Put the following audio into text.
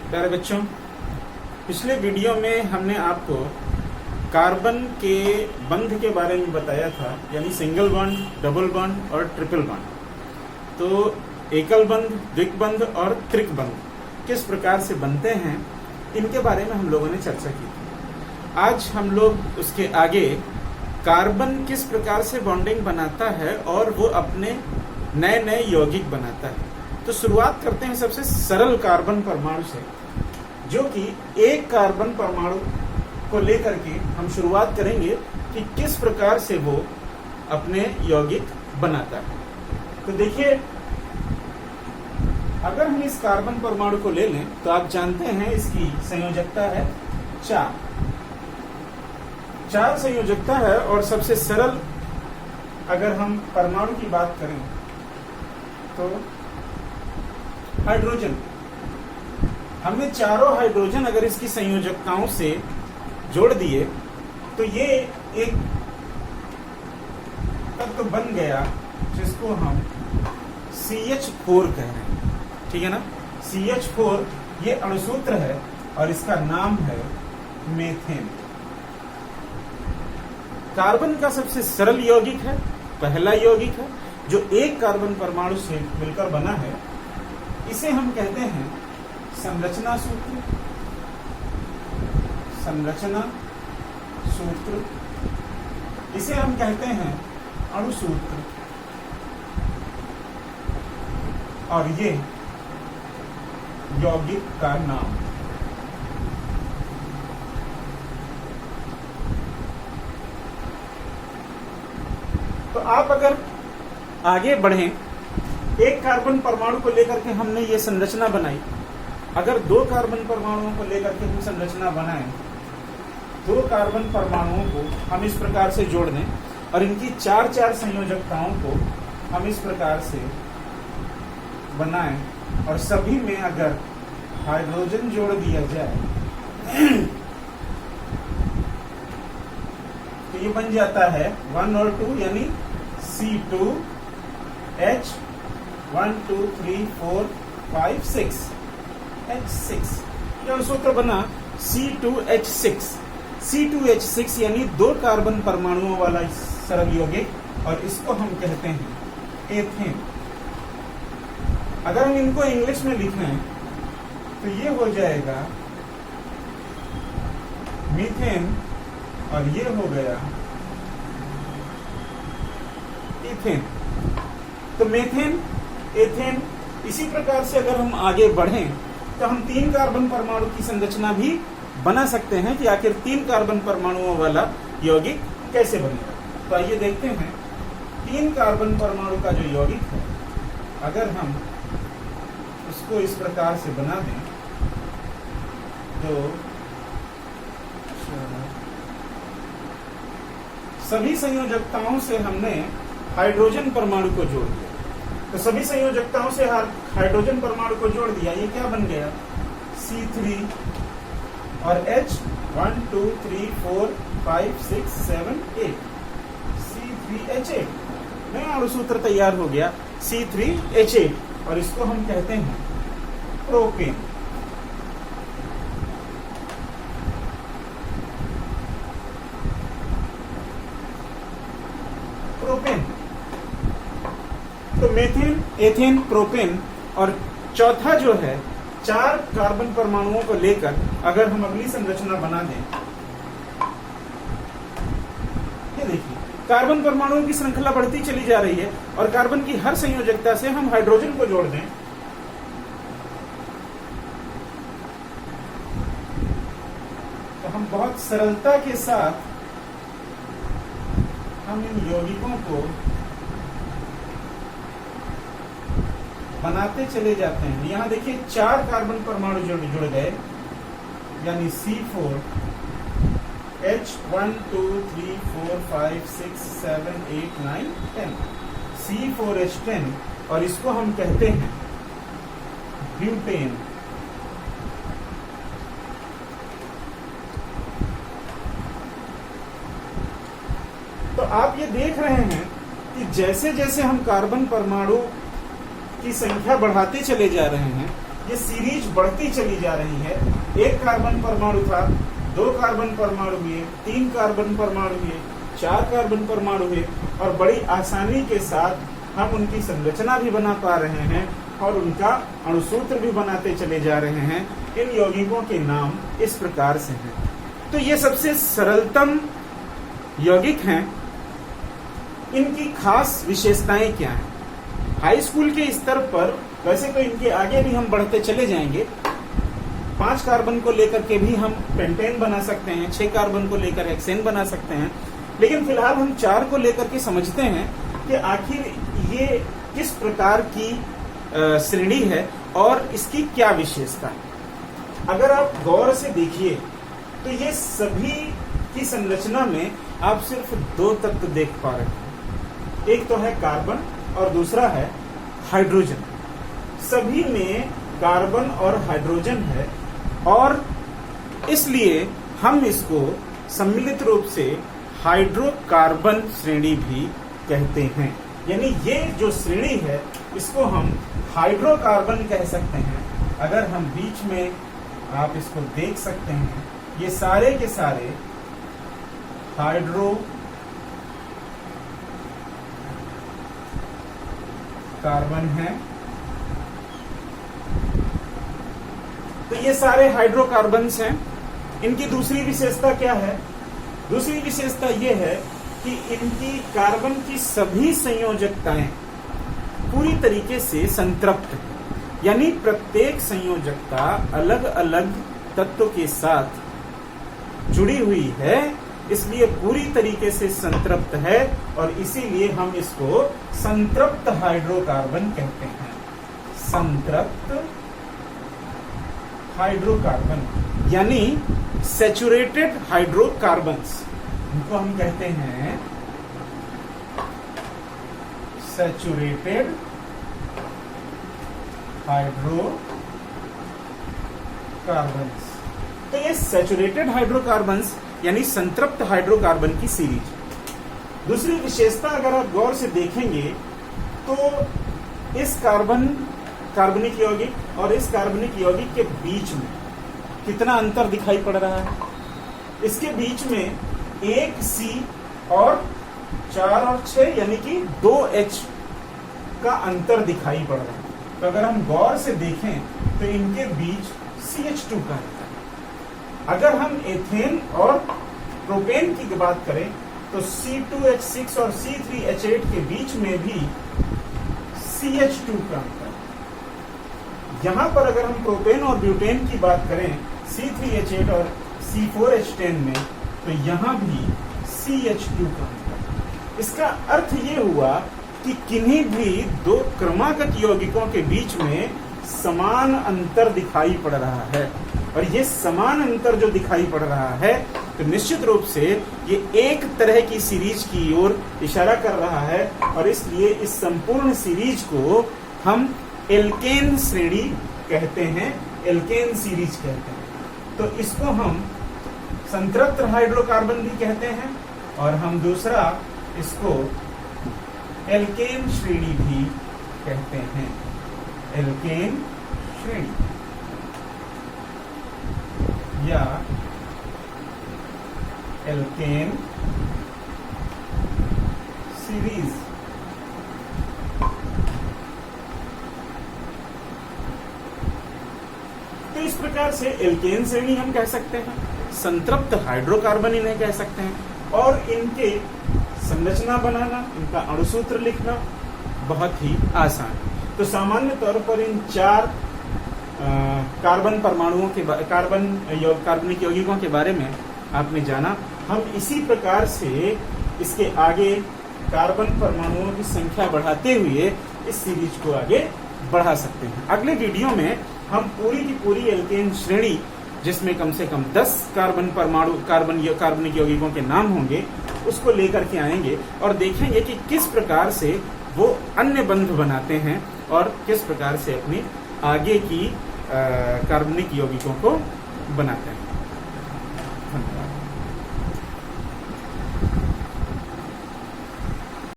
प्यारे बच्चों, पिछले वीडियो में हमने आपको कार्बन के बंध के बारे में बताया था, यानी सिंगल बॉन्ड, डबल बॉन्ड और ट्रिपल बॉन्ड। तो एकल बंध, द्विबंध और त्रिक बंध किस प्रकार से बनते हैं, इनके बारे में हम लोगों ने चर्चा की थी। आज हम लोग उसके आगे कार्बन किस प्रकार से बॉन्डिंग बनाता है और वो अपने नए नए यौगिक बनाता है। तो शुरुआत करते हैं सबसे सरल कार्बन परमाणु से, जो कि एक कार्बन परमाणु को लेकर के हम शुरुआत करेंगे कि किस प्रकार से वो अपने यौगिक बनाता है। तो देखिए, अगर हम इस कार्बन परमाणु को ले लें तो आप जानते हैं इसकी संयोजकता है 4 संयोजकता है। और सबसे सरल अगर हम परमाणु की बात करें तो हाइड्रोजन, हमने चारों हाइड्रोजन अगर इसकी संयोजकताओं से जोड़ दिए तो ये एक तत्व बन गया जिसको हम CH4 कह रहे हैं। ठीक है ना। CH4 ये अणुसूत्र है और इसका नाम है मीथेन। कार्बन का सबसे सरल यौगिक है, पहला यौगिक है जो एक कार्बन परमाणु से मिलकर बना है। इसे हम कहते हैं संरचना सूत्र। संरचना सूत्र इसे हम कहते हैं अणुसूत्र, और ये यौगिक का नाम। तो आप अगर आगे बढ़ें, एक कार्बन परमाणु को लेकर के हमने ये संरचना बनाई। अगर 2 कार्बन परमाणुओं को लेकर के हम संरचना बनाएं, 2 कार्बन परमाणुओं को हम इस प्रकार से जोड़ दें और इनकी 4 संयोजकताओं को हम इस प्रकार से बनाएं और सभी में अगर हाइड्रोजन जोड़ दिया जाए तो ये बन जाता है 1 और 2, यानी C2H 1 2 3 4 5 6 H6। यह सूत्र बना C2H6। C2H6 यानी 2 कार्बन परमाणुओं वाला सरल यौगिक, और इसको हम कहते हैं एथेन। अगर हम इनको इंग्लिश में लिखें तो ये हो जाएगा मीथेन और ये हो गया इथेन। तो मीथेन, एथेन, इसी प्रकार से अगर हम आगे बढ़ें तो हम 3 कार्बन परमाणु की संरचना भी बना सकते हैं कि आखिर 3 कार्बन परमाणुओं वाला यौगिक कैसे बनेगा। तो आइए देखते हैं 3 कार्बन परमाणु का जो यौगिक है, अगर हम उसको इस प्रकार से बना दें तो सभी संयोजकताओं से हमने हाइड्रोजन परमाणु को जोड़ दिया। तो सभी संयोजकताओं से हाइड्रोजन परमाणु को जोड़ दिया, ये क्या बन गया C3 और H 1 2 3 4 5 6 7 8 C3H8। नया अणुसूत्र तैयार हो गया C3H8, और इसको हम कहते हैं प्रोपेन। प्रोपेन तो मीथेन, एथेन, प्रोपेन, और चौथा जो है 4 कार्बन परमाणुओं को लेकर अगर हम अगली संरचना बना दें, ये देखिए कार्बन परमाणुओं की श्रृंखला बढ़ती चली जा रही है और कार्बन की हर संयोजकता से हम हाइड्रोजन को जोड़ दें तो हम बहुत सरलता के साथ हम इन यौगिकों को बनाते चले जाते हैं। यहां देखिए 4 कार्बन परमाणु जुड़ गए, यानी C4 H 1 2 3 4 5 6 7 8 9 10 C4H10, और इसको हम कहते हैं ब्यूटेन। तो आप ये देख रहे हैं कि जैसे जैसे हम कार्बन परमाणु की संख्या बढ़ाते चले जा रहे हैं, ये सीरीज बढ़ती चली जा रही है। एक कार्बन परमाणु था, 2 कार्बन परमाणु हुए, 3 कार्बन परमाणु हुए, 4 कार्बन परमाणु हुए, और बड़ी आसानी के साथ हम उनकी संरचना भी बना पा रहे हैं और उनका अणुसूत्र भी बनाते चले जा रहे हैं। इन यौगिकों के नाम इस प्रकार से हैं। तो ये सबसे सरलतम यौगिक हैं। इनकी खास विशेषताएं क्या हैं? हाई स्कूल के स्तर पर वैसे तो इनके आगे भी हम बढ़ते चले जाएंगे। 5 कार्बन को लेकर के भी हम पेंटेन बना सकते हैं, 6 कार्बन को लेकर हेक्सेन बना सकते हैं, लेकिन फिलहाल हम 4 को लेकर के समझते हैं कि आखिर ये किस प्रकार की श्रेणी है और इसकी क्या विशेषता है। अगर आप गौर से देखिए तो ये सभी की संरचना में आप सिर्फ 2 तत्व देख पा रहे हैं। एक तो है कार्बन और दूसरा है हाइड्रोजन। सभी में कार्बन और हाइड्रोजन है और इसलिए हम इसको सम्मिलित रूप से हाइड्रोकार्बन श्रेणी भी कहते हैं। यानी ये जो श्रेणी है इसको हम हाइड्रोकार्बन कह सकते हैं। अगर हम बीच में आप इसको देख सकते हैं, ये सारे के सारे हाइड्रोकार्बन हैं। तो ये सारे हाइड्रोकार्बन्स हैं। इनकी दूसरी विशेषता क्या है? दूसरी विशेषता ये है कि इनकी कार्बन की सभी संयोजकताएं पूरी तरीके से संतृप्त है। यानी प्रत्येक संयोजकता अलग अलग तत्व के साथ जुड़ी हुई है, इसलिए पूरी तरीके से संतृप्त है और इसीलिए हम इसको संतृप्त हाइड्रोकार्बन कहते हैं। संतृप्त हाइड्रोकार्बन यानी सैचुरेटेड हाइड्रोकार्बन्स, इनको हम कहते हैं सैचुरेटेड हाइड्रोकार्बन्स। तो ये सैचुरेटेड हाइड्रोकार्बन्स यानी संतृप्त हाइड्रोकार्बन की सीरीज। दूसरी विशेषता अगर आप गौर से देखेंगे तो इस कार्बनिक यौगिक और इस कार्बनिक यौगिक के बीच में कितना अंतर दिखाई पड़ रहा है। इसके बीच में 1 C और 4 और 6 यानी कि 2 H का अंतर दिखाई पड़ रहा है। तो अगर हम गौर से देखें तो इनके बीच CH2 का अंतर है। अगर हम एथेन और प्रोपेन की बात करें तो C2H6 और C3H8 के बीच में भी CH2 का अंतर है। यहां पर अगर हम प्रोपेन और ब्यूटेन की बात करें C3H8 और C4H10 में, तो यहां भी CH2 का अंतर। इसका अर्थ ये हुआ कि किन्हीं भी 2 क्रमागत यौगिकों के बीच में समान अंतर दिखाई पड़ रहा है। और ये समान अंतर जो दिखाई पड़ रहा है तो निश्चित रूप से ये एक तरह की सीरीज की ओर इशारा कर रहा है और इसलिए इस संपूर्ण सीरीज को हम एल्केन श्रेणी कहते हैं, एल्केन सीरीज कहते हैं। तो इसको हम संतृप्त हाइड्रोकार्बन भी कहते हैं और हम दूसरा इसको एल्केन श्रेणी भी कहते हैं। एल्केन श्रेणी या एल्केन सीरीज। तो इस प्रकार से एल्केन श्रेणी हम कह सकते हैं, संतृप्त हाइड्रोकार्बन इन्हें कह सकते हैं और इनके संरचना बनाना, इनका अणुसूत्र लिखना बहुत ही आसान है। तो सामान्य तौर पर इन 4 कार्बन परमाणुओं के कार्बनिक यौगिकों के बारे में आपने जाना। हम इसी प्रकार से इसके आगे कार्बन परमाणुओं की संख्या बढ़ाते हुए इस सीरीज को आगे बढ़ा सकते हैं। अगले वीडियो में हम पूरी की पूरी एल्केन श्रेणी, जिसमें कम से कम 10 कार्बनिक यौगिकों के नाम होंगे, उसको लेकर के आएंगे और देखेंगे कि किस प्रकार से वो अन्य बंध बनाते हैं और किस प्रकार से अपनी आगे की कार्बनिक यौगिकों को बनाते हैं।